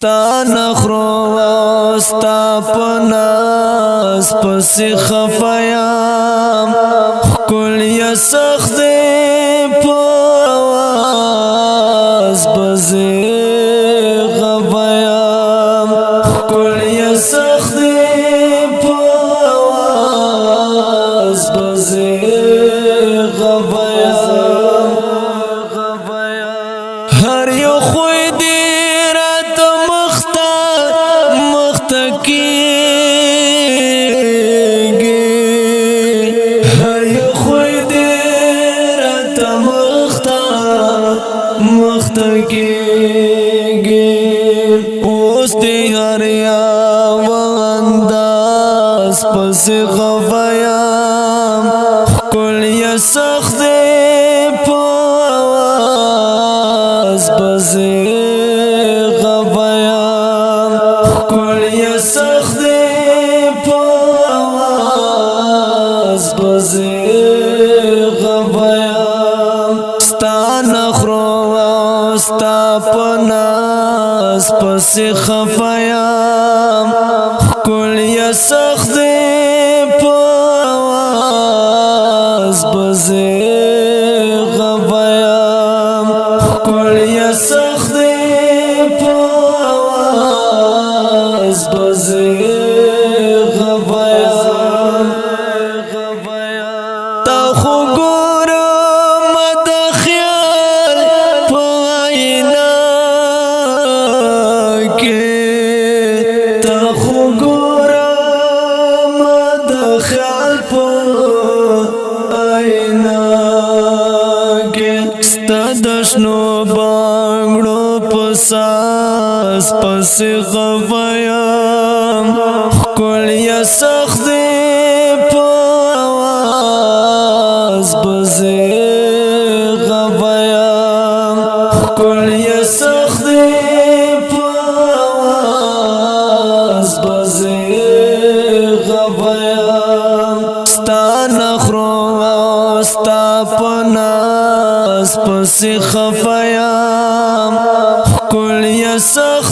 ستا نخرو ستا پناس پس خفیام کل یا سخت پاواز بزی غفیام کل یا سخت پاواز بزی غفیام هر یو خوی دیرات مختکیگی هر یو خوی دیرات مختکیگی اوس دی هر یو انداز پس غفیام کل یا سخت پاواز بزی غفیام کل یا سخت پاواز بزی غفیام ستا نخرو ستا پناس پس خفیام کل یا سخت پاواز بزی غفیام کل یا سخت پاواز بزی غفیام تا خو ګورم د خیال په آینه کې تا خو ګورم د خیال په آینه کې ستا د شنو بنګړو په ساس پس غفیام کل یا سخت پاواز بزی غفیام کل یا سخت پاواز بزی غفیام ستا نخرو ستا پناس پس خفیام کل یا سخت